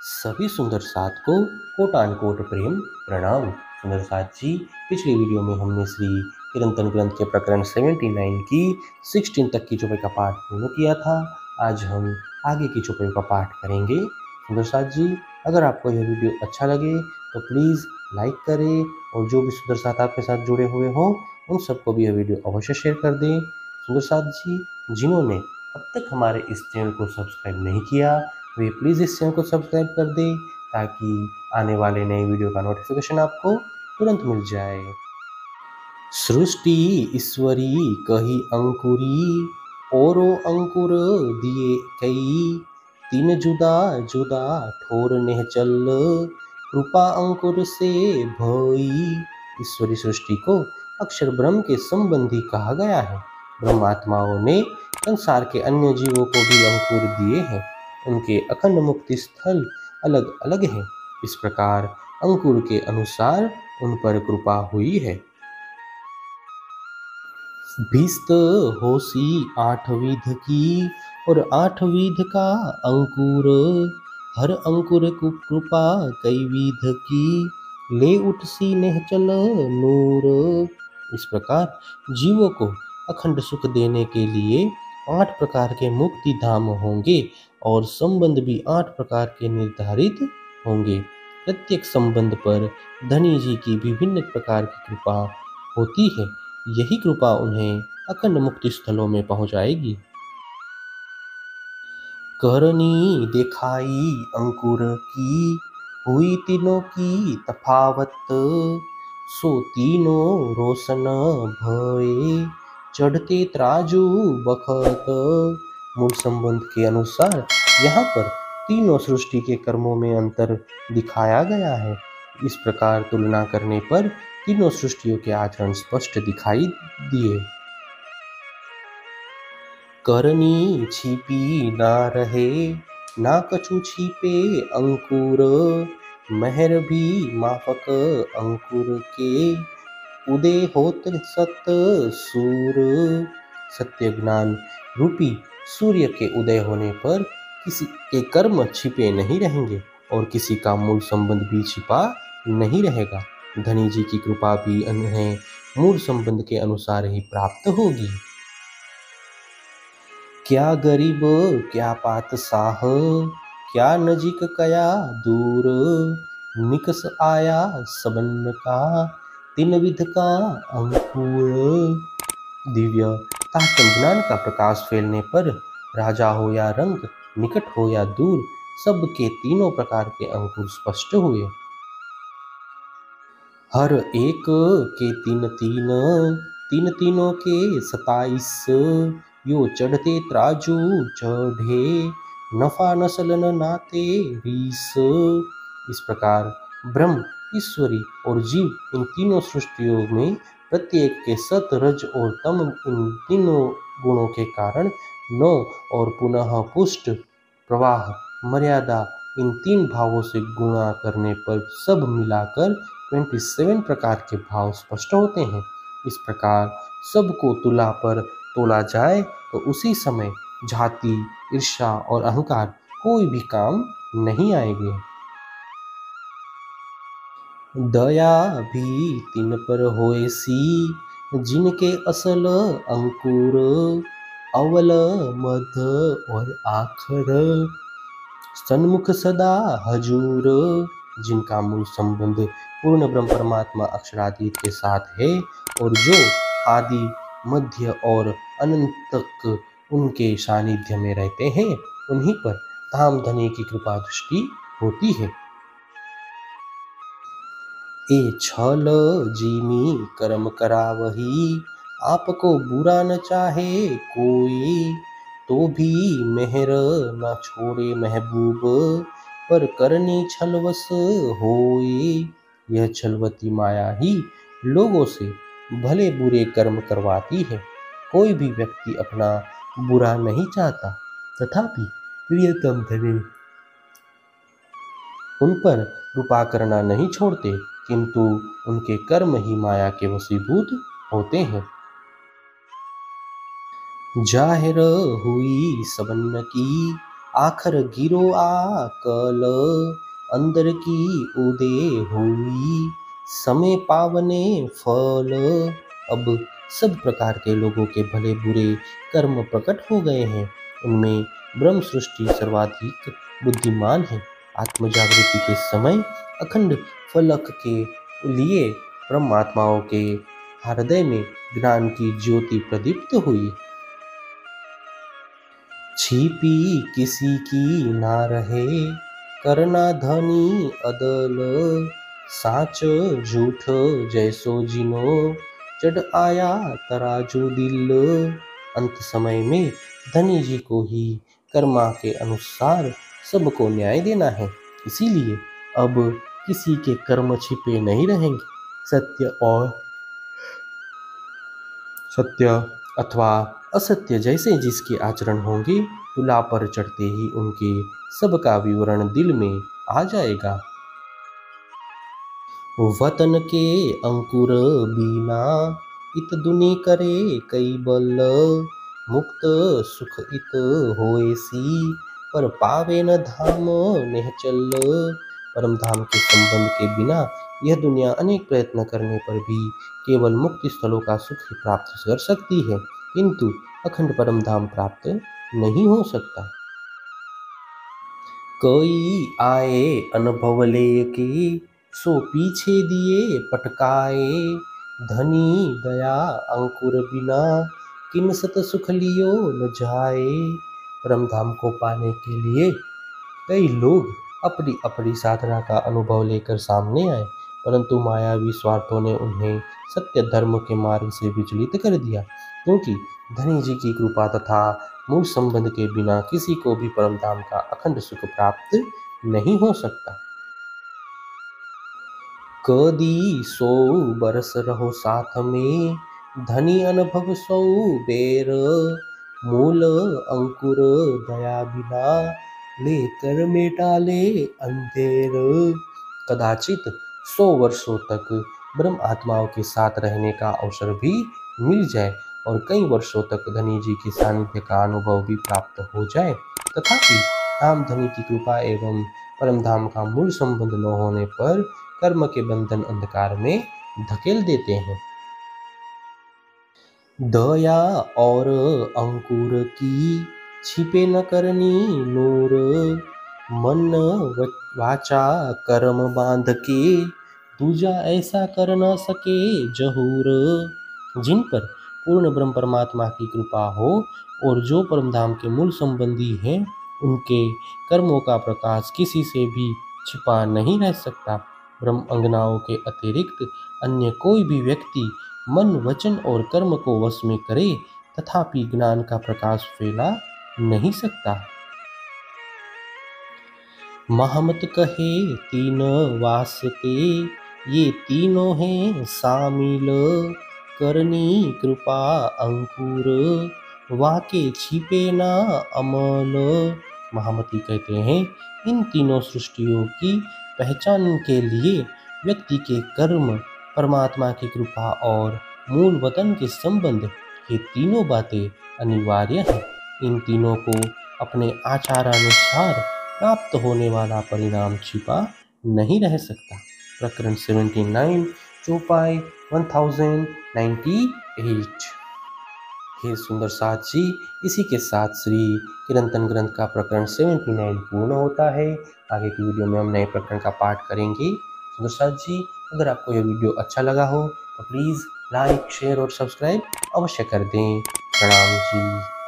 सभी सुंदर साथ को कोटान कोट प्रेम प्रणाम। सुंदर साथ जी, पिछली वीडियो में हमने श्री किरंतन ग्रंथ के प्रकरण 79 की 16 तक की चौपाई का पाठ पूर्ण किया था। आज हम आगे की चौपाई का पाठ करेंगे। सुंदर साथ जी, अगर आपको यह वीडियो अच्छा लगे तो प्लीज़ लाइक करें और जो भी सुंदर साथ आपके साथ जुड़े हुए हों उन सबको भी यह वीडियो अवश्य शेयर कर दें। सुंदर साथ जी, जिन्होंने अब तक हमारे इस चैनल को सब्सक्राइब नहीं किया वे प्लीज़ इस चैनल को सब्सक्राइब कर दें ताकि आने वाले नए वीडियो का नोटिफिकेशन आपको तुरंत मिल जाए। सृष्टि ईश्वरी कही अंकुरी, औरो अंकुर दिए कई, तीन जुदा जुदा ठोर निहचल, कृपा अंकुर से भई। ईश्वरी सृष्टि को अक्षर ब्रह्म के संबंधी कहा गया है। ब्रह्मात्माओं ने संसार के अन्य जीवों को भी अंकुर दिए हैं। उनके अखंड मुक्ति स्थल अलग अलग हैं। इस प्रकार अंकुर के अनुसार उन पर कृपा हुई है। भीस्त होसी आठ विध की, और आठ विध का अंकुर, हर अंकुर को कृपा कई विध की, ले उठसी निहचल नूर। इस प्रकार जीवों को अखंड सुख देने के लिए 8 प्रकार के मुक्ति धाम होंगे और संबंध भी 8 प्रकार के निर्धारित होंगे। प्रत्येक संबंध पर धनी जी की विभिन्न प्रकार की कृपा होती है। यही कृपा उन्हें अखंड मुक्ति स्थलों में पहुंचाएगी। करनी दिखाई अंकुर की, हुई तीनों की तफावत, सो तीनों रोशन भये, चढ़ते त्राजू बखत। मूल संबंध के अनुसार यहाँ पर तीनों सृष्टि के कर्मों में अंतर दिखाया गया है। इस प्रकार तुलना करने पर तीनों सृष्टियों के आचरण स्पष्ट दिखाई दिए। करनी छिपी ना रहे, ना कछु छिपे अंकुर, मेहर भी माफक अंकुर के, उदय होत सत सूर। सत्य ज्ञान रूपी सूर्य के उदय होने पर किसी के कर्म छिपे नहीं रहेंगे और किसी का मूल संबंध भी छिपा नहीं रहेगा। धनी जी की कृपा भी उन्हें मूल संबंध के अनुसार ही प्राप्त होगी। क्या गरीब क्या पातशाह, क्या नजीक कया दूर, निकस आया सबन का, तीन विध का अंकुर। दिव्य तात्म ज्ञान का प्रकाश फैलने पर राजा हो या रंग, निकट हो या दूर, सबके तीनों प्रकार के अंकुर स्पष्ट हुए। हर एक के तीन तीन, तीन तीनों के 27, यो चढ़ते त्राजू चढ़े, नफा नसलन नाते रीस। इस प्रकार ब्रह्म, ईश्वरी और जीव इन तीनों सृष्टियों में प्रत्येक के सत, रज और तम इन तीनों गुणों के कारण 9 और पुनः पुष्ट, प्रवाह, मर्यादा इन 3 भावों से गुणा करने पर सब मिलाकर 27 प्रकार के भाव स्पष्ट होते हैं। इस प्रकार सबको तुला पर तोला जाए तो उसी समय जाति, ईर्ष्या और अहंकार कोई भी काम नहीं आएंगे। दया भी तिन पर होए सी, जिनके असल अंकुर, अवल मध्य और आखर, सन्मुख सदा हजूर। जिनका मूल संबंध पूर्ण ब्रह्म परमात्मा अक्षरातीत के साथ है और जो आदि, मध्य और अनंत तक उनके सानिध्य में रहते हैं, उन्हीं पर धाम धनी की कृपा दृष्टि होती है। ए छल जीमी कर्म करावही, आपको बुरा न चाहे कोई, तो भी मेहर न छोड़े महबूब, पर करनी छलवस होए। यह छलवती माया ही लोगों से भले बुरे कर्म करवाती है। कोई भी व्यक्ति अपना बुरा नहीं चाहता, तथापि प्रियतम धनी उन पर कृपा करना नहीं छोड़ते, किंतु उनके कर्म ही माया के वशीभूत होते हैं। जाहिर हुई सबन की, आखर गिरो आकल, अंदर की उदय हुई, समय पावने फल। अब सब प्रकार के लोगों के भले बुरे कर्म प्रकट हो गए हैं। उनमें ब्रह्म सृष्टि सर्वाधिक बुद्धिमान है। आत्म जागृति के समय अखंड फलक के लिए ब्रह्मात्माओं के हृदय में ज्ञान की ज्योति प्रदीप्त हुई। छिपी किसी की ना रहे, करना धनी अदल, साच झूठ जैसो जिनो, चढ़ आया तराजू दिल। अंत समय में धनी जी को ही कर्मा के अनुसार सबको न्याय देना है। इसीलिए अब किसी के कर्म छिपे नहीं रहेंगे। सत्य अथवा असत्य जैसे जिसके आचरण होंगे, तुला पर चढ़ते ही उनके सबका विवरण दिल में आ जाएगा। वतन के अंकुर बीना, इत दुनि करे कई बल, मुक्त सुख इत होए सी, पर पावे न धाम निहचल। परम धाम के संबंध के बिना यह दुनिया अनेक प्रयत्न करने पर भी केवल मुक्ति स्थलों का सुख ही प्राप्त कर सकती है, किंतु अखंड परम धाम प्राप्त नहीं हो सकता। कोई आए अनुभव ले की, सो पीछे दिए पटकाए, धनी दया अंकुर बिना, किन सत सुख लियो न जाए। परम धाम को पाने के लिए कई लोग अपनी अपनी साधना का अनुभव लेकर सामने आए, परंतु मायावी स्वार्थों ने उन्हें सत्य धर्म के मार्ग से विचलित कर दिया, क्योंकि धनी जी की कृपा तथा मूल संबंध के बिना किसी को भी परम धाम का अखंड सुख प्राप्त नहीं हो सकता। कदी 100 बरस रहो साथ में, धनी अनुभव 100 बेर, मूल अंकुर दया बिना, लेकर मेटा ले अंधेर। कदाचित 100 वर्षों तक ब्रह्म आत्माओं के साथ रहने का अवसर भी मिल जाए और कई वर्षों तक धनी जी के सानिध्य का अनुभव भी प्राप्त हो जाए, तथापि धाम धनी की कृपा एवं परम धाम का मूल संबंध न होने पर कर्म के बंधन अंधकार में धकेल देते हैं। दया और अंकुर की छिपे न करनी नूर, मन वाचा कर्म बांध के, दूजा ऐसा कर न सके जहूर। जिन पर पूर्ण ब्रह्म परमात्मा की कृपा हो और जो परम धाम के मूल संबंधी हैं, उनके कर्मों का प्रकाश किसी से भी छिपा नहीं रह सकता। ब्रह्म अंगनाओं के अतिरिक्त अन्य कोई भी व्यक्ति मन वचन और कर्म को वश में करे, तथापि ज्ञान का प्रकाश फैला नहीं सकता। महमत कहे तीन वास्ते, ये तीनों हैं शामिल, करनी कृपा अंकुर, वाके छिपे ना अमल। महामती कहते हैं, इन तीनों सृष्टियों की पहचान के लिए व्यक्ति के कर्म, परमात्मा की कृपा और मूल वतन के संबंध, ये तीनों बातें अनिवार्य हैं। इन तीनों को अपने आचारानुसार प्राप्त होने वाला परिणाम छिपा नहीं रह सकता। प्रकरण 79 चौपाई 1098। हे सुंदर साथ जी, इसी के साथ श्री किरंतन ग्रंथ का प्रकरण 79 पूर्ण होता है। आगे की वीडियो में हम नए प्रकरण का पाठ करेंगे। सुंदर साथ जी, अगर आपको यह वीडियो अच्छा लगा हो तो प्लीज़ लाइक, शेयर और सब्सक्राइब अवश्य कर दें। प्रणाम जी।